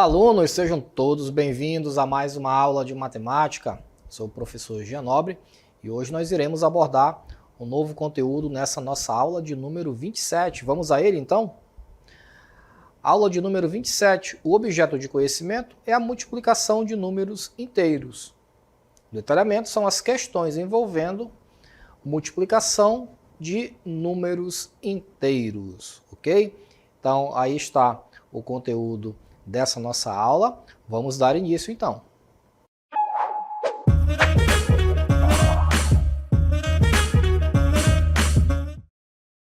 Olá, alunos, sejam todos bem-vindos a mais uma aula de matemática. Sou o professor Jean Nobre e hoje nós iremos abordar um novo conteúdo nessa nossa aula de número 27. Vamos a ele, então? Aula de número 27. O objeto de conhecimento é a multiplicação de números inteiros. O detalhamento são as questões envolvendo multiplicação de números inteiros, ok? Então, aí está o conteúdo dessa nossa aula. Vamos dar início, então.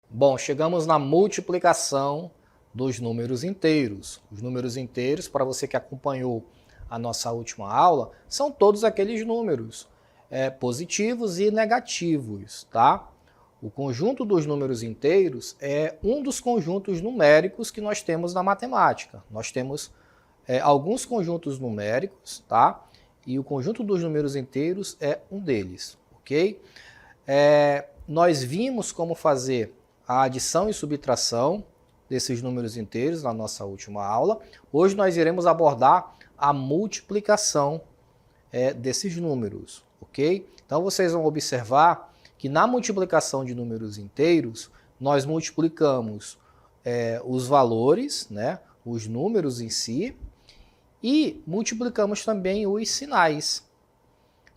Bom, chegamos na multiplicação dos números inteiros. Os números inteiros, para você que acompanhou a nossa última aula, são todos aqueles números positivos e negativos, tá? O conjunto dos números inteiros é um dos conjuntos numéricos que nós temos na matemática. Nós temos alguns conjuntos numéricos, tá? E o conjunto dos números inteiros é um deles, ok? Nós vimos como fazer a adição e subtração desses números inteiros na nossa última aula. Hoje nós iremos abordar a multiplicação desses números, ok? Então vocês vão observar que na multiplicação de números inteiros, nós multiplicamos os valores, né, os números em si, e multiplicamos também os sinais.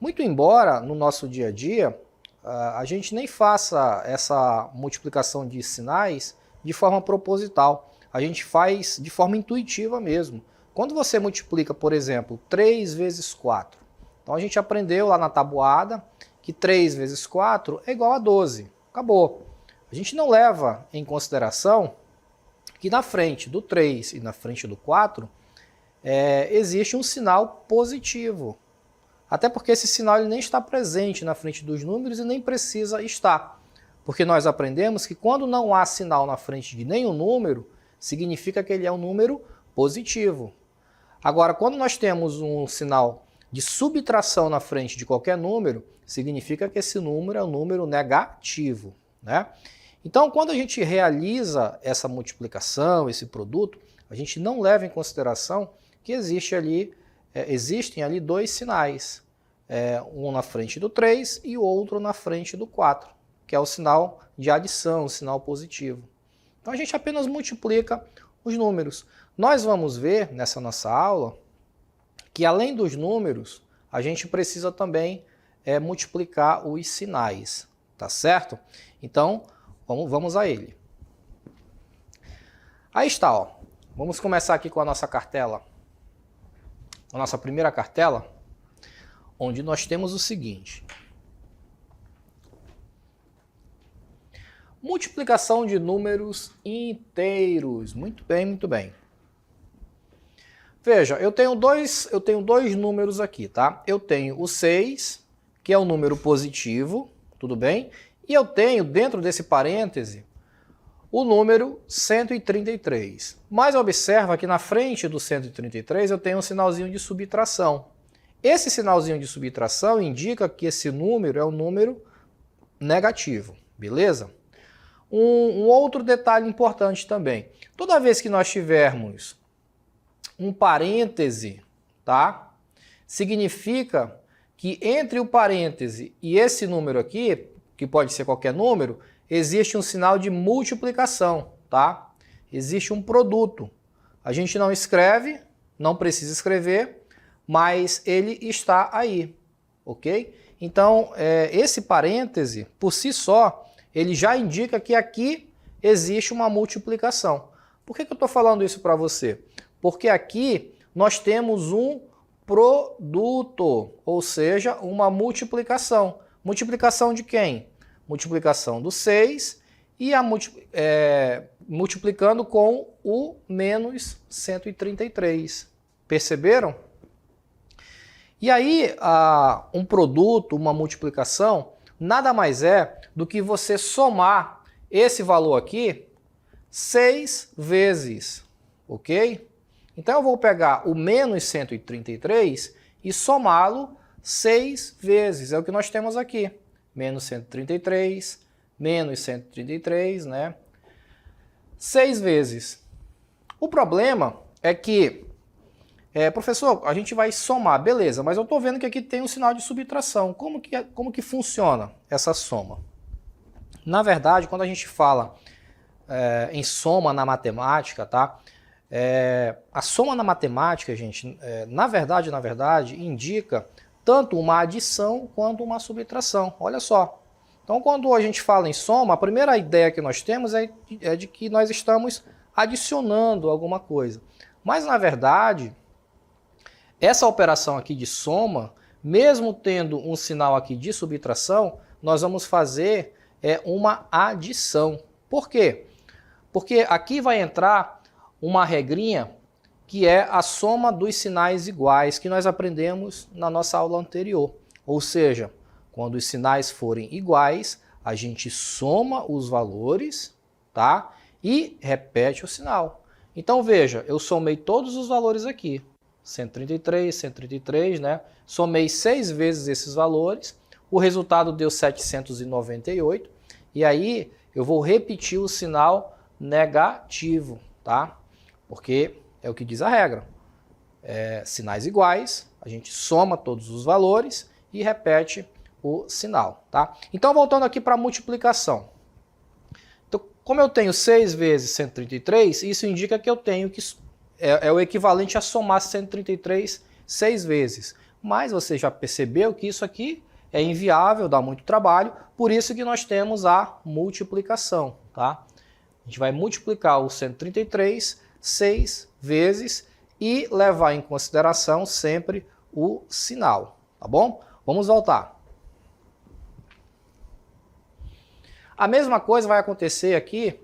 Muito embora no nosso dia a dia, a gente nem faça essa multiplicação de sinais de forma proposital, a gente faz de forma intuitiva mesmo. Quando você multiplica, por exemplo, 3 vezes 4, então a gente aprendeu lá na tabuada que 3 vezes 4 é igual a 12. Acabou. A gente não leva em consideração que na frente do 3 e na frente do 4 existe um sinal positivo. Até porque esse sinal ele nem está presente na frente dos números e nem precisa estar. Porque nós aprendemos que quando não há sinal na frente de nenhum número, significa que ele é um número positivo. Agora, quando nós temos um sinal de subtração na frente de qualquer número, significa que esse número é um número negativo, né? Então, quando a gente realiza essa multiplicação, esse produto, a gente não leva em consideração que existem ali dois sinais, um na frente do 3 e o outro na frente do 4, que é o sinal de adição, o sinal positivo. Então, a gente apenas multiplica os números. Nós vamos ver nessa nossa aula que além dos números, a gente precisa também multiplicar os sinais, tá certo? Então, vamos a ele. Aí está, ó. Vamos começar aqui com a nossa cartela, a nossa primeira cartela, onde nós temos o seguinte. Multiplicação de números inteiros. Muito bem, muito bem. Veja, eu tenho dois números aqui, tá? Eu tenho o 6, que é um número positivo, tudo bem? E eu tenho, dentro desse parêntese, o número 133. Mas observa que na frente do 133 eu tenho um sinalzinho de subtração. Esse sinalzinho de subtração indica que esse número é um número negativo, beleza? Um outro detalhe importante também. Toda vez que nós tivermos um parêntese, tá? Significa que entre o parêntese e esse número aqui, que pode ser qualquer número, existe um sinal de multiplicação, tá? Existe um produto. A gente não escreve, não precisa escrever, mas ele está aí, ok? Então, esse parêntese, por si só, ele já indica que aqui existe uma multiplicação. Por que eu estou falando isso para você? Porque aqui nós temos um produto, ou seja, uma multiplicação. Multiplicação de quem? Multiplicação do 6 e multiplicando com o menos 133. Perceberam? E aí, um produto, uma multiplicação, nada mais é do que você somar esse valor aqui 6 vezes, ok? Então eu vou pegar o menos 133 e somá-lo 6 vezes, é o que nós temos aqui. Menos 133, menos 133, né? 6 vezes. O problema é que Professor, a gente vai somar, beleza, mas eu estou vendo que aqui tem um sinal de subtração. Como que funciona essa soma? Na verdade, quando a gente fala em soma na matemática, tá? A soma na matemática, gente, na verdade, indica tanto uma adição quanto uma subtração. Olha só. Então, quando a gente fala em soma, a primeira ideia que nós temos é de que nós estamos adicionando alguma coisa. Mas, na verdade, essa operação aqui de soma, mesmo tendo um sinal aqui de subtração, nós vamos fazer uma adição. Por quê? Porque aqui vai entrar uma regrinha que é a soma dos sinais iguais que nós aprendemos na nossa aula anterior. Ou seja, quando os sinais forem iguais, a gente soma os valores, tá? E repete o sinal. Então veja, eu somei todos os valores aqui. 133, 133, né? Somei 6 vezes esses valores, o resultado deu 798, e aí eu vou repetir o sinal negativo, tá? Porque é o que diz a regra. Sinais iguais, a gente soma todos os valores e repete o sinal, tá? Então, voltando aqui para a multiplicação. Então, como eu tenho 6 vezes 133, isso indica que eu tenho que... É o equivalente a somar 133 6 vezes. Mas você já percebeu que isso aqui é inviável, dá muito trabalho, por isso que nós temos a multiplicação, tá? A gente vai multiplicar o 133 6 vezes e levar em consideração sempre o sinal, tá bom? Vamos voltar. A mesma coisa vai acontecer aqui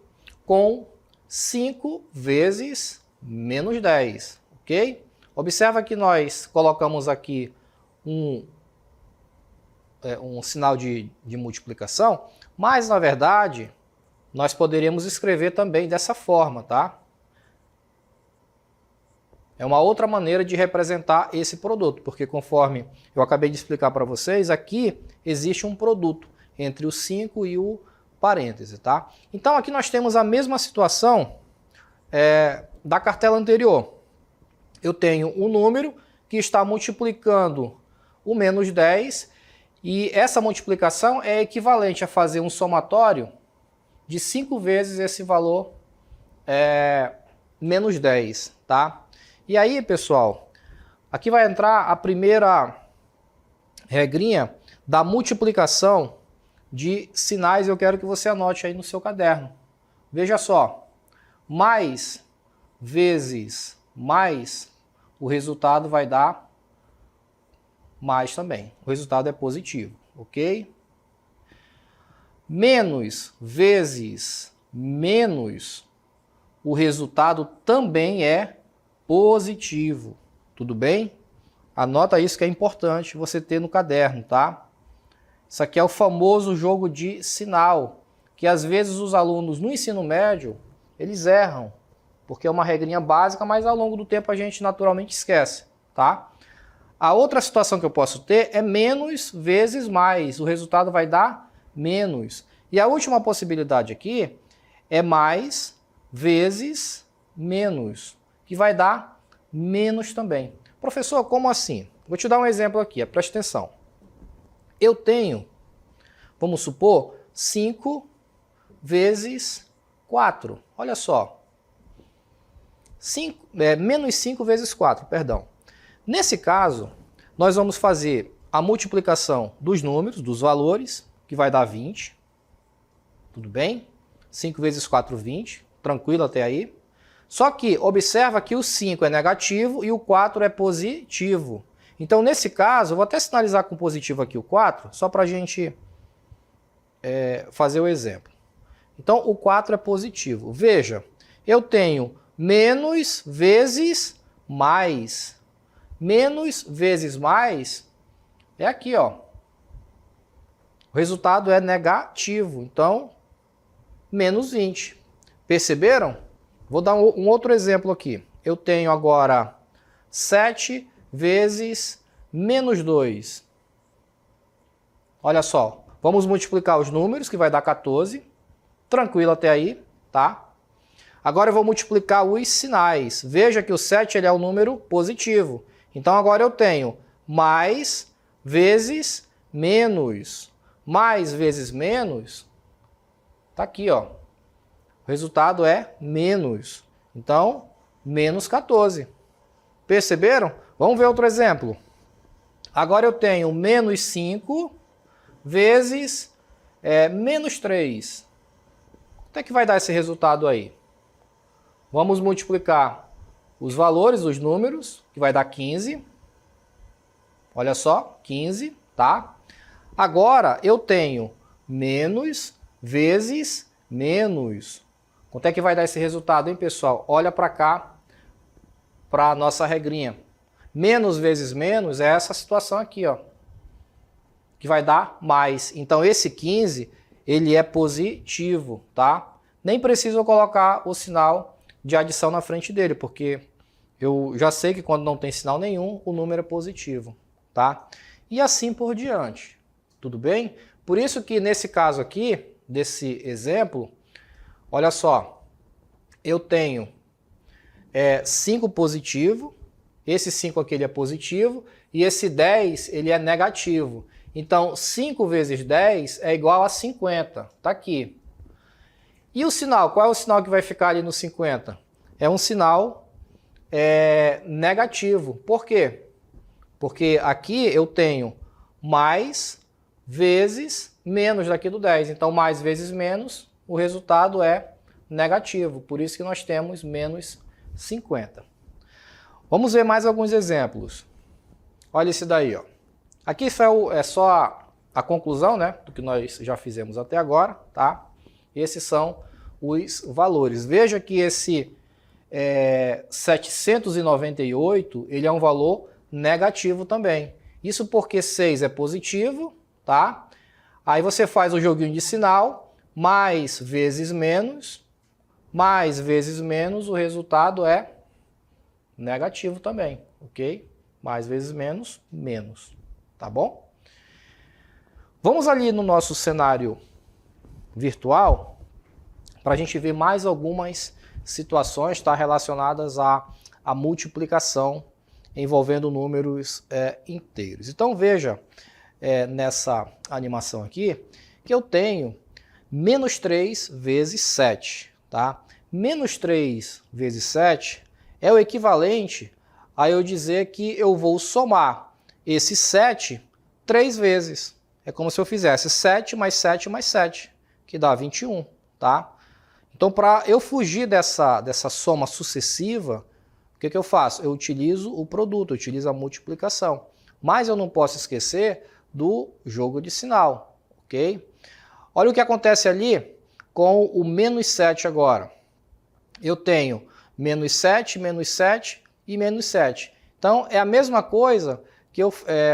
com 5 vezes menos 10, ok? Observa que nós colocamos aqui um sinal de multiplicação, mas na verdade nós poderíamos escrever também dessa forma, tá? É uma outra maneira de representar esse produto, porque conforme eu acabei de explicar para vocês, aqui existe um produto entre o 5 e o parêntese, tá? Então aqui nós temos a mesma situação da cartela anterior. Eu tenho um número que está multiplicando o menos 10 e essa multiplicação é equivalente a fazer um somatório de 5 vezes esse valor menos 10, tá? E aí, pessoal, aqui vai entrar a primeira regrinha da multiplicação de sinais. Eu quero que você anote aí no seu caderno. Veja só, mais vezes mais, o resultado vai dar mais também. O resultado é positivo, ok? Menos vezes menos, o resultado também é positivo. Tudo bem? Anota isso que é importante você ter no caderno, tá? Isso aqui é o famoso jogo de sinal, que às vezes os alunos no ensino médio, eles erram, porque é uma regrinha básica, mas ao longo do tempo a gente naturalmente esquece, tá? A outra situação que eu posso ter é menos vezes mais, o resultado vai dar menos. E a última possibilidade aqui é mais vezes menos, que vai dar menos também. Professor, como assim? Vou te dar um exemplo aqui, preste atenção. Eu tenho, vamos supor, 5 vezes 4. Olha só. Menos 5 vezes 4, perdão. Nesse caso, nós vamos fazer a multiplicação dos números, dos valores, que vai dar 20. Tudo bem? 5 vezes 4, 20. Tranquilo até aí. Só que observa que o 5 é negativo e o 4 é positivo. Então, nesse caso, eu vou até sinalizar com positivo aqui o 4, só para a gente fazer o exemplo. Então, o 4 é positivo. Veja, eu tenho menos vezes mais. Menos vezes mais é aqui, ó. O resultado é negativo. Então, menos 20. Perceberam? Vou dar um outro exemplo aqui. Eu tenho agora 7 vezes menos 2. Olha só. Vamos multiplicar os números, que vai dar 14. Tranquilo até aí, tá? Agora eu vou multiplicar os sinais. Veja que o 7 ele é um número positivo. Então agora eu tenho mais vezes menos. Mais vezes menos, está aqui, ó. O resultado é menos. Então, menos 14. Perceberam? Vamos ver outro exemplo. Agora eu tenho menos 5 vezes menos 3. Quanto é que vai dar esse resultado aí? Vamos multiplicar os valores, os números, que vai dar 15. Olha só, 15, tá? Agora eu tenho menos vezes menos. Quanto é que vai dar esse resultado, hein, pessoal? Olha para cá, para a nossa regrinha. Menos vezes menos é essa situação aqui, ó, que vai dar mais. Então esse 15, ele é positivo, tá? Nem preciso colocar o sinal de adição na frente dele, porque eu já sei que quando não tem sinal nenhum, o número é positivo, tá? E assim por diante, tudo bem? Por isso que nesse caso aqui, desse exemplo, olha só, eu tenho 5 positivo, esse 5 aqui ele é positivo, e esse 10 ele é negativo. Então 5 vezes 10 é igual a 50, tá aqui. E o sinal, qual é o sinal que vai ficar ali no 50? É um sinal negativo. Por quê? Porque aqui eu tenho mais vezes menos daqui do 10. Então mais vezes menos, o resultado é negativo. Por isso que nós temos menos 50. Vamos ver mais alguns exemplos. Olha esse daí, ó. Aqui é só a conclusão, né, do que nós já fizemos até agora, tá? Esses são os valores. Veja que esse 798, ele é um valor negativo também. Isso porque 6 é positivo, tá? Aí você faz o joguinho de sinal, mais vezes menos, o resultado é negativo também, ok? Mais vezes menos, menos, tá bom? Vamos ali no nosso cenário virtual para a gente ver mais algumas situações, tá, relacionadas à multiplicação envolvendo números inteiros. Então veja nessa animação aqui que eu tenho menos 3 vezes 7, tá? Menos 3 vezes 7 é o equivalente a eu dizer que eu vou somar esse 7 3 vezes. É como se eu fizesse 7 mais 7 mais 7, que dá 21, tá? Então, para eu fugir dessa soma sucessiva, o que eu faço? Eu utilizo o produto, eu utilizo a multiplicação. Mas eu não posso esquecer do jogo de sinal, ok? Olha o que acontece ali com o menos 7 agora. Eu tenho menos 7 e menos 7. Então, é a mesma coisa que eu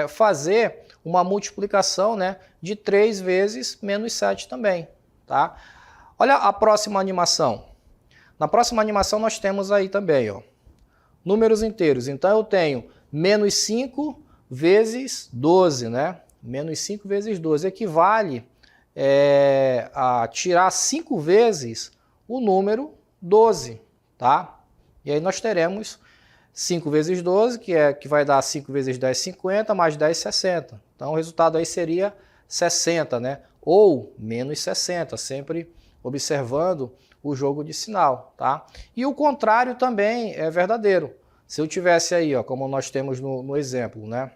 fazer uma multiplicação, né, de 3 vezes menos 7 também, tá? Olha a próxima animação. Na próxima animação nós temos aí também, ó, números inteiros. Então eu tenho menos 5 vezes 12, né? Menos 5 vezes 12 equivale a tirar 5 vezes o número 12, tá? E aí nós teremos 5 vezes 12, que vai dar 5 vezes 10, 50, mais 10, 60. Então o resultado aí seria 60, né? Ou menos 60, sempre observando o jogo de sinal, tá? E o contrário também é verdadeiro. Se eu tivesse aí, ó, como nós temos no exemplo, né?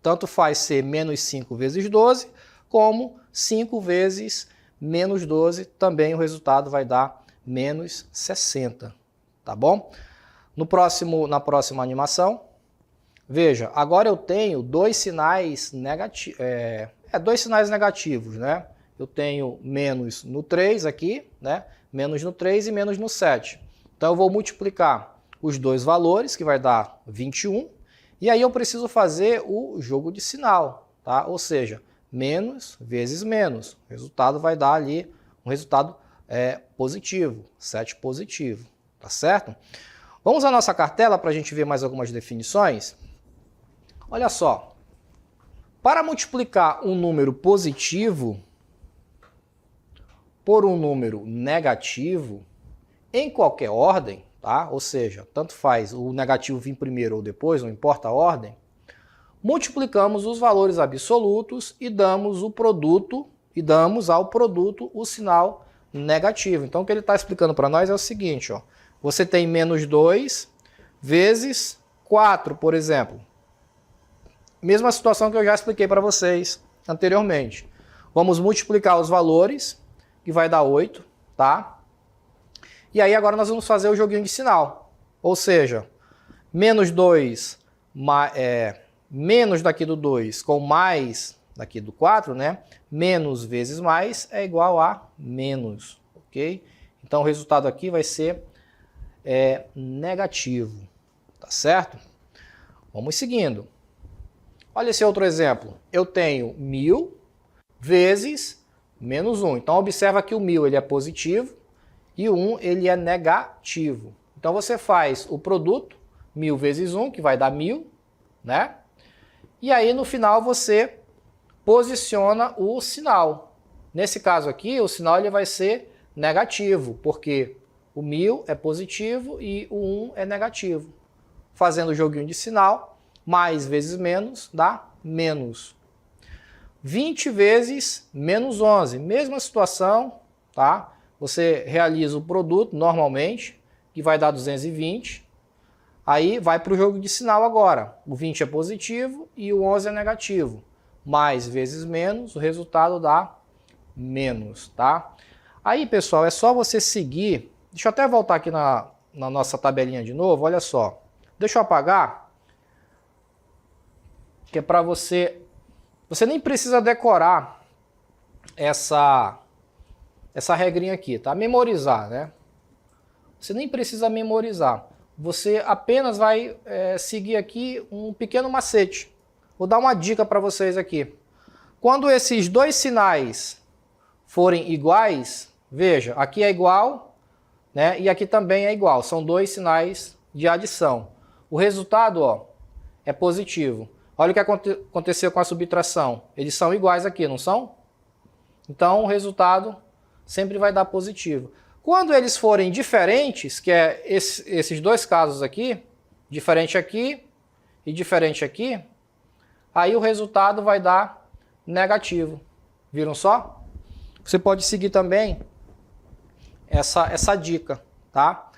Tanto faz ser menos 5 vezes 12, como 5 vezes menos 12, também o resultado vai dar menos 60, tá bom? Na próxima animação, veja, agora eu tenho dois sinais negativos, né? Eu tenho menos no 3 aqui, né? Menos no 3 e menos no 7. Então eu vou multiplicar os dois valores, que vai dar 21, e aí eu preciso fazer o jogo de sinal, tá? Ou seja, menos vezes menos. O resultado vai dar ali um resultado positivo, 7 positivo, tá certo? Vamos à nossa cartela para a gente ver mais algumas definições. Olha só, para multiplicar um número positivo, por um número negativo, em qualquer ordem, tá? Ou seja, tanto faz o negativo vir primeiro ou depois, não importa a ordem, multiplicamos os valores absolutos e damos ao produto o sinal negativo. Então o que ele está explicando para nós é o seguinte, ó, você tem menos 2 vezes 4, por exemplo. Mesma situação que eu já expliquei para vocês anteriormente. Vamos multiplicar os valores, que vai dar 8, tá? E aí agora nós vamos fazer o joguinho de sinal. Ou seja, menos 2, menos daqui do 2 com mais daqui do 4, né? Menos vezes mais é igual a menos, ok? Então o resultado aqui vai ser negativo, tá certo? Vamos seguindo. Olha esse outro exemplo. Eu tenho 1000 vezes menos 1. Então observa que o 1000 ele é positivo e o 1 ele é negativo. Então você faz o produto 1000 vezes 1, que vai dar 1000, né? E aí no final você posiciona o sinal. Nesse caso aqui, o sinal ele vai ser negativo, porque o 1000 é positivo e o 1 é negativo. Fazendo o joguinho de sinal, mais vezes menos dá menos. 20 vezes menos 11, mesma situação, tá? Você realiza o produto normalmente, que vai dar 220. Aí vai para o jogo de sinal agora. O 20 é positivo e o 11 é negativo. Mais vezes menos, o resultado dá menos, tá? Aí, pessoal, é só você seguir. Deixa eu até voltar aqui na nossa tabelinha de novo, olha só. Deixa eu apagar, que é para você... Você nem precisa decorar essa regrinha aqui, tá? Memorizar, né? Você nem precisa memorizar. Você apenas vai seguir aqui um pequeno macete. Vou dar uma dica para vocês aqui. Quando esses dois sinais forem iguais, veja, aqui é igual, né? E aqui também é igual. São dois sinais de adição. O resultado, ó, é positivo. Olha o que aconteceu com a subtração. Eles são iguais aqui, não são? Então o resultado sempre vai dar positivo. Quando eles forem diferentes, que é esses dois casos aqui, diferente aqui e diferente aqui, aí o resultado vai dar negativo. Viram só? Você pode seguir também essa dica, tá?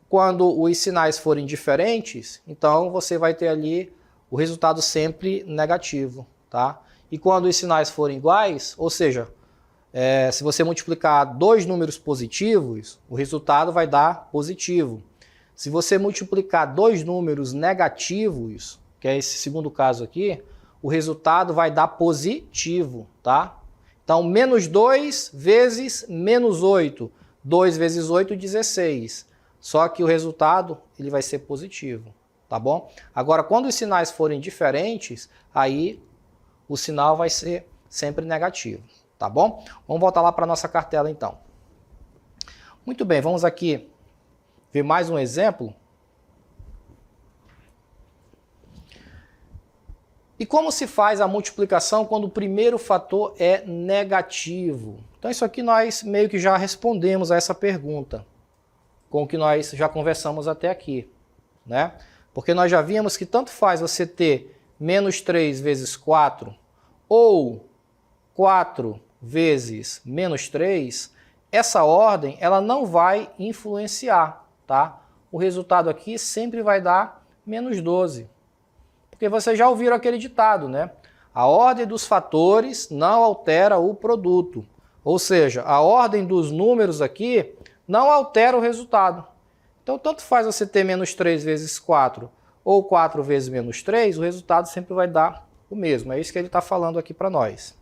Quando os sinais forem diferentes, então você vai ter ali o resultado sempre negativo, tá? E quando os sinais forem iguais, ou seja, se você multiplicar dois números positivos, o resultado vai dar positivo. Se você multiplicar dois números negativos, que é esse segundo caso aqui, o resultado vai dar positivo, tá? Então, menos 2 vezes menos 8. 2 vezes 8, 16. Só que o resultado ele vai ser positivo, tá bom? Agora, quando os sinais forem diferentes, aí o sinal vai ser sempre negativo, tá bom? Vamos voltar lá para a nossa cartela, então. Muito bem, vamos aqui ver mais um exemplo. E como se faz a multiplicação quando o primeiro fator é negativo? Então isso aqui nós meio que já respondemos a essa pergunta, com o que nós já conversamos até aqui, né? Porque nós já vimos que tanto faz você ter menos 3 vezes 4 ou 4 vezes menos 3, essa ordem ela não vai influenciar, tá? O resultado aqui sempre vai dar menos 12. Porque vocês já ouviram aquele ditado, né? A ordem dos fatores não altera o produto. Ou seja, a ordem dos números aqui não altera o resultado. Então, tanto faz você ter menos 3 vezes 4 ou 4 vezes menos 3, o resultado sempre vai dar o mesmo. É isso que ele está falando aqui para nós.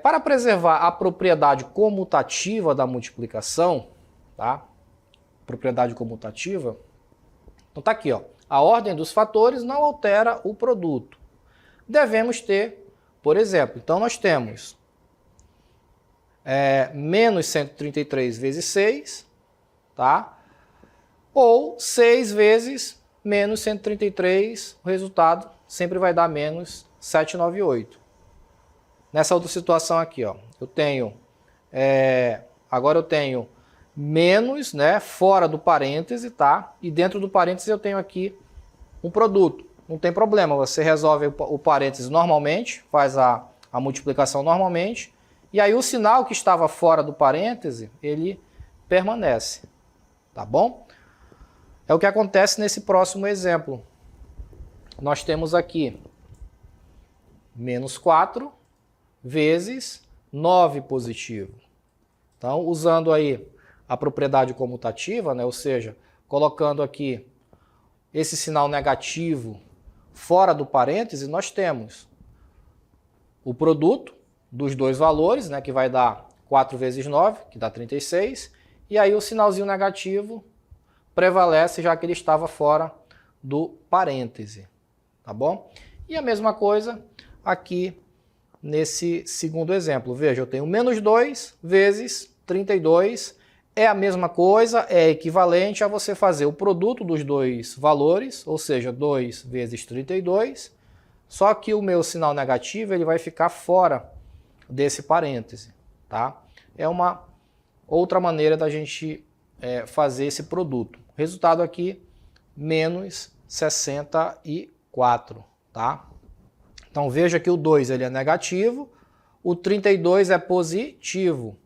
Para preservar a propriedade comutativa da multiplicação, tá? Propriedade comutativa. Então tá aqui, ó. A ordem dos fatores não altera o produto. Devemos ter, por exemplo, então nós temos menos 133 vezes 6, tá? Ou 6 vezes menos 133, o resultado sempre vai dar menos 798. Nessa outra situação aqui, ó, eu tenho agora eu tenho menos, né, fora do parêntese, tá? E dentro do parêntese eu tenho aqui um produto. Não tem problema, você resolve o parêntese normalmente, faz a multiplicação normalmente, e aí o sinal que estava fora do parêntese, ele permanece, tá bom? É o que acontece nesse próximo exemplo. Nós temos aqui menos 4 vezes 9 positivo. Então, usando aí a propriedade comutativa, né, ou seja, colocando aqui esse sinal negativo fora do parêntese, nós temos o produto dos dois valores, né, que vai dar 4 vezes 9, que dá 36, e aí o sinalzinho negativo prevalece já que ele estava fora do parêntese, tá bom? E a mesma coisa aqui nesse segundo exemplo. Veja, eu tenho menos 2 vezes 32, é a mesma coisa, é equivalente a você fazer o produto dos dois valores, ou seja, 2 vezes 32, só que o meu sinal negativo ele vai ficar fora desse parêntese, tá? É uma outra maneira da gente fazer esse produto. Resultado aqui, menos 64, tá? Então veja que o 2 ele é negativo, o 32 é positivo.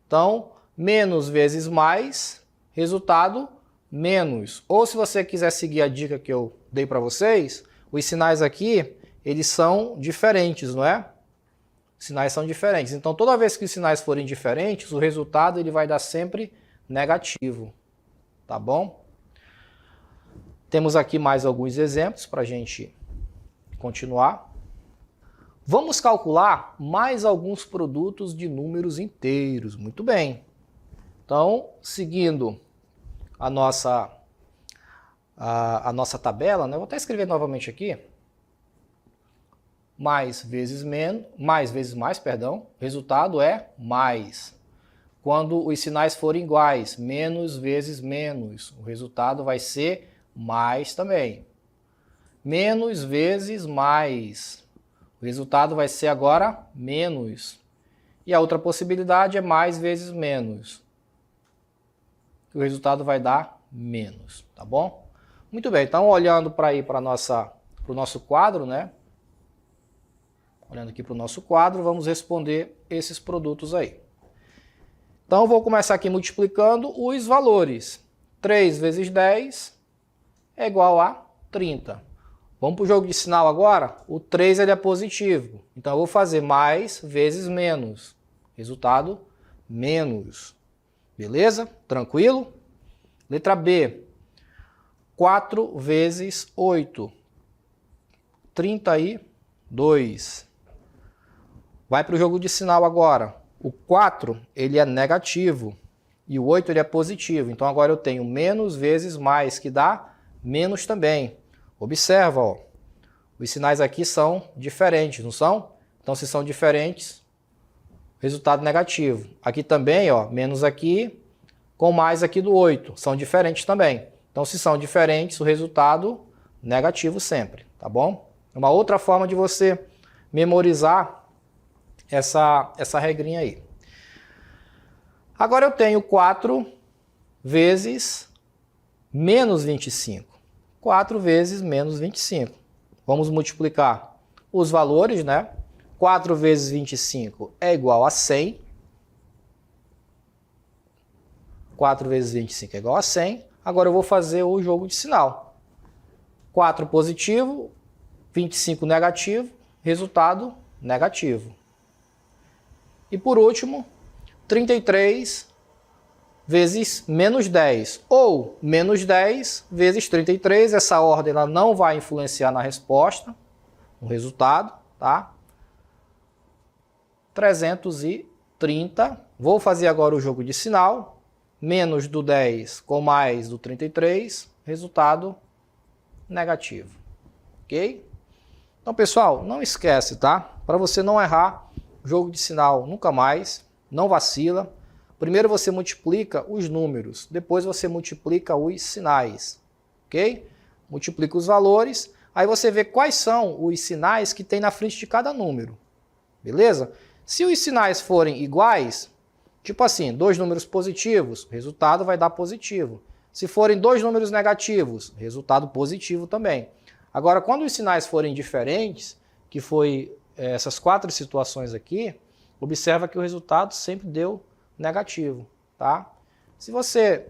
Então, menos vezes mais, resultado menos. Ou se você quiser seguir a dica que eu dei para vocês, os sinais aqui, eles são diferentes, não é? Os sinais são diferentes. Então, toda vez que os sinais forem diferentes, o resultado ele vai dar sempre negativo. Tá bom? Temos aqui mais alguns exemplos para a gente continuar. Vamos calcular mais alguns produtos de números inteiros. Muito bem. Então, seguindo a nossa tabela, né? Vou até escrever novamente aqui. Mais vezes mais, perdão. Resultado é mais. Quando os sinais forem iguais, menos vezes menos, o resultado vai ser mais também. Menos vezes mais, o resultado vai ser agora menos. E a outra possibilidade é mais vezes menos. O resultado vai dar menos, tá bom? Muito bem, então olhando para o nosso quadro, né? Olhando aqui para o nosso quadro, vamos responder esses produtos aí. Então, vou começar aqui multiplicando os valores. 3 vezes 10 é igual a 30. Vamos para o jogo de sinal agora? O 3 ele é positivo. Então, eu vou fazer mais vezes menos. Resultado, menos. Beleza? Tranquilo? Letra B. 4 vezes 8. 32. Vai para o jogo de sinal agora. O 4 ele é negativo e o 8 ele é positivo. Então agora eu tenho menos vezes mais, que dá menos também. Observa, ó, os sinais aqui são diferentes, não são? Então se são diferentes, resultado negativo. Aqui também, ó, menos aqui com mais aqui do 8. São diferentes também. Então se são diferentes, o resultado negativo sempre, tá bom? É uma outra forma de você memorizar essa regrinha aí. Agora eu tenho 4 vezes menos 25. 4 vezes menos 25. Vamos multiplicar os valores, né? 4 vezes 25 é igual a 100. 4 vezes 25 é igual a 100. Agora eu vou fazer o jogo de sinal. 4 positivo, 25 negativo, resultado negativo. E por último, 33 vezes menos 10. Ou menos 10 vezes 33. Essa ordem ela não vai influenciar na resposta, no resultado, tá? 330. Vou fazer agora o jogo de sinal. Menos do 10 com mais do 33. Resultado negativo. Ok? Então, pessoal, não esquece, tá? Para você não errar jogo de sinal nunca mais, não vacila. Primeiro você multiplica os números, depois você multiplica os sinais, ok? Multiplica os valores, aí você vê quais são os sinais que tem na frente de cada número, beleza? Se os sinais forem iguais, Tipo assim, dois números positivos, o resultado vai dar positivo. Se forem dois números negativos, resultado positivo também. Agora, quando os sinais forem diferentes, que foi essas 4 situações aqui, observa que o resultado sempre deu negativo, tá? Se você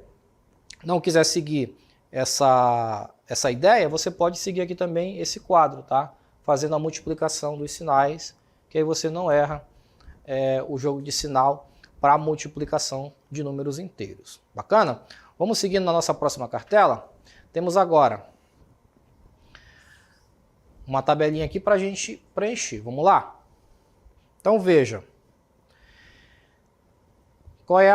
não quiser seguir essa ideia, você pode seguir aqui também esse quadro, tá? Fazendo a multiplicação dos sinais, que aí você não erra o jogo de sinal para a multiplicação de números inteiros. Bacana? Vamos seguindo na nossa próxima cartela. Temos agora uma tabelinha aqui para a gente preencher. Vamos lá? Então veja. Qual é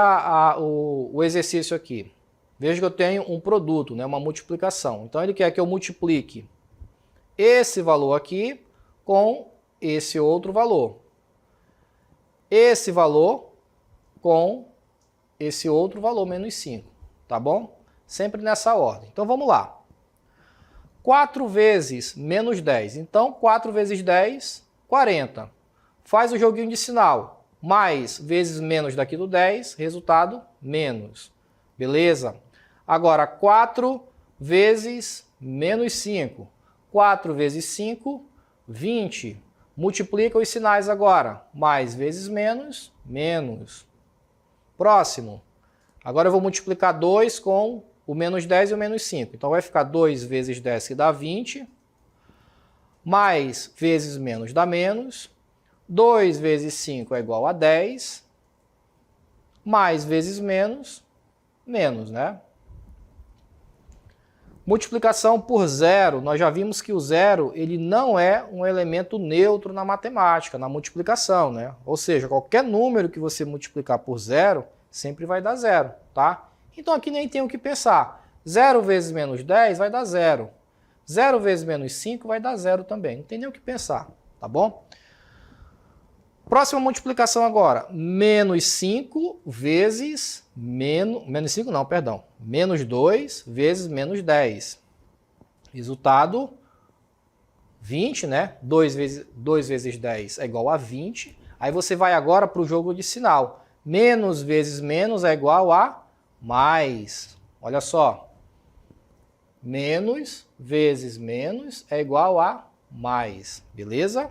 o exercício aqui? Veja que eu tenho um produto, né, uma multiplicação. Então ele quer que eu multiplique esse valor aqui com esse outro valor. Esse valor com esse outro valor, menos 5. Tá bom? Sempre nessa ordem. Então vamos lá. 4 vezes menos 10. Então 4 vezes 10, 40. Faz o joguinho de sinal. Mais vezes menos daqui do 10, resultado menos. Beleza? Agora 4 vezes menos 5. 4 vezes 5, 20. Multiplica os sinais agora. Mais vezes menos, menos. Próximo. Agora eu vou multiplicar 2 com o menos 10 e o menos 5. Então vai ficar 2 vezes 10 que dá 20. Mais vezes menos dá menos. 2 vezes 5 é igual a 10. Mais vezes menos, menos, né? Multiplicação por zero. Nós já vimos que o zero ele não é um elemento neutro na matemática, na multiplicação, né? Ou seja, qualquer número que você multiplicar por zero, sempre vai dar zero, tá? Então aqui nem tem o que pensar. 0 vezes menos 10 vai dar zero. 0 vezes menos 5 vai dar zero também. Não tem nem o que pensar, tá bom? Próxima multiplicação agora. Menos 5 vezes menos 5 não, perdão. Menos 2 vezes menos 10. Resultado 20, né? 2 vezes 10 é igual a 20. Aí você vai agora para o jogo de sinal. Menos vezes menos é igual a mais. Olha só. Menos vezes menos é igual a mais. Beleza?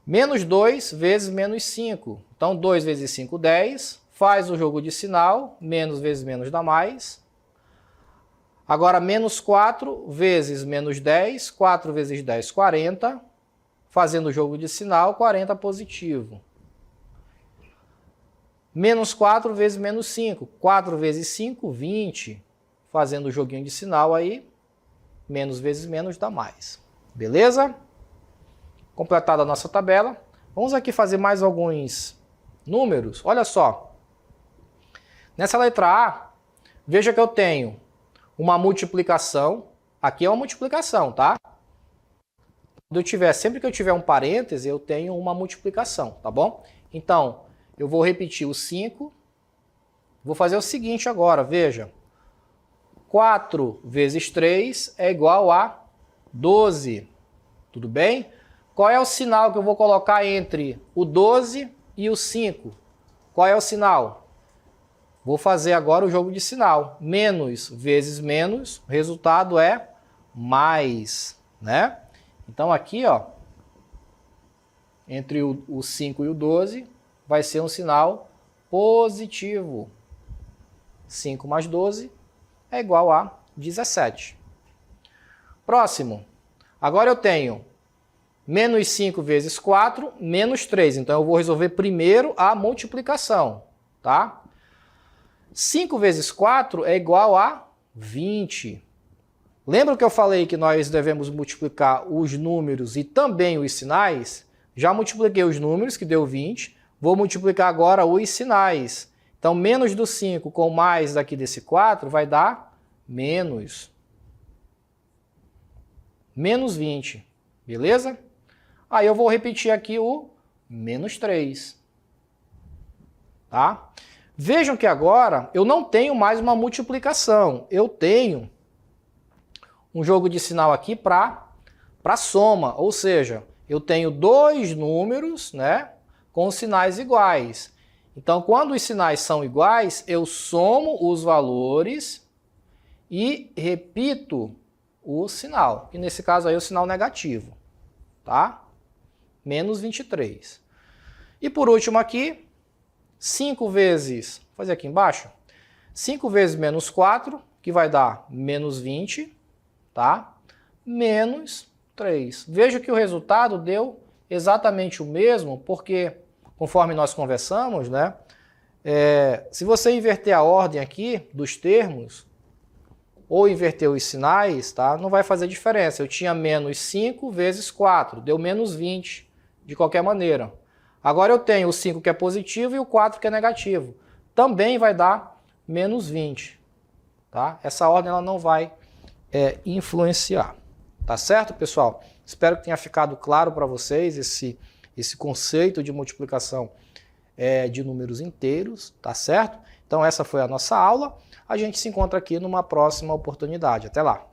Menos 2 vezes menos 5. Então, 2 vezes 5, 10. Faz o jogo de sinal. Menos vezes menos dá mais. Agora, menos 4 vezes menos 10. 4 vezes 10, 40. Fazendo o jogo de sinal, 40 positivo. Menos 4 vezes menos 5. 4 vezes 5, 20. Fazendo o joguinho de sinal aí, menos vezes menos dá mais. Beleza? Completada a nossa tabela. Vamos aqui fazer mais alguns números. Olha só. Nessa letra A, veja que eu tenho uma multiplicação. Aqui é uma multiplicação, tá? Sempre que eu tiver um parêntese, eu tenho uma multiplicação, tá bom? Então, eu vou repetir o 5. Vou fazer o seguinte agora, veja. 4 vezes 3 é igual a 12. Tudo bem? Qual é o sinal que eu vou colocar entre o 12 e o 5? Qual é o sinal? Vou fazer agora o jogo de sinal. Menos vezes menos, o resultado é mais, né? Então aqui, ó, entre o 5 e o 12, vai ser um sinal positivo. 5 mais 12 é igual a 17. Próximo. Agora eu tenho menos 5 vezes 4, menos 3. Então eu vou resolver primeiro a multiplicação, tá? 5 vezes 4 é igual a 20. Lembra que eu falei que nós devemos multiplicar os números e também os sinais? Já multipliquei os números, que deu 20. Vou multiplicar agora os sinais. Então, menos do 5 com mais daqui desse 4 vai dar menos. Menos 20. Beleza? Aí eu vou repetir aqui o menos 3. Tá? Vejam que agora eu não tenho mais uma multiplicação. Eu tenho um jogo de sinal aqui para soma. Ou seja, eu tenho dois números, né? com os sinais iguais. Então, quando os sinais são iguais, eu somo os valores e repito o sinal, que nesse caso aí é o sinal negativo, tá? Menos 23. E por último aqui, 5 vezes, vou fazer aqui embaixo, 5 vezes menos 4, que vai dar menos 20, tá? Menos 3. Veja que o resultado deu exatamente o mesmo, porque, conforme nós conversamos, né? Se você inverter a ordem aqui dos termos, ou inverter os sinais, tá? Não vai fazer diferença. Eu tinha menos 5 vezes 4, deu menos 20, de qualquer maneira. Agora eu tenho o 5 que é positivo e o 4 que é negativo. Também vai dar menos 20. Tá? Essa ordem ela não vai influenciar. Tá certo, pessoal? Espero que tenha ficado claro para vocês esse conceito de multiplicação de números inteiros, tá certo? Então essa foi a nossa aula. A gente se encontra aqui numa próxima oportunidade. Até lá!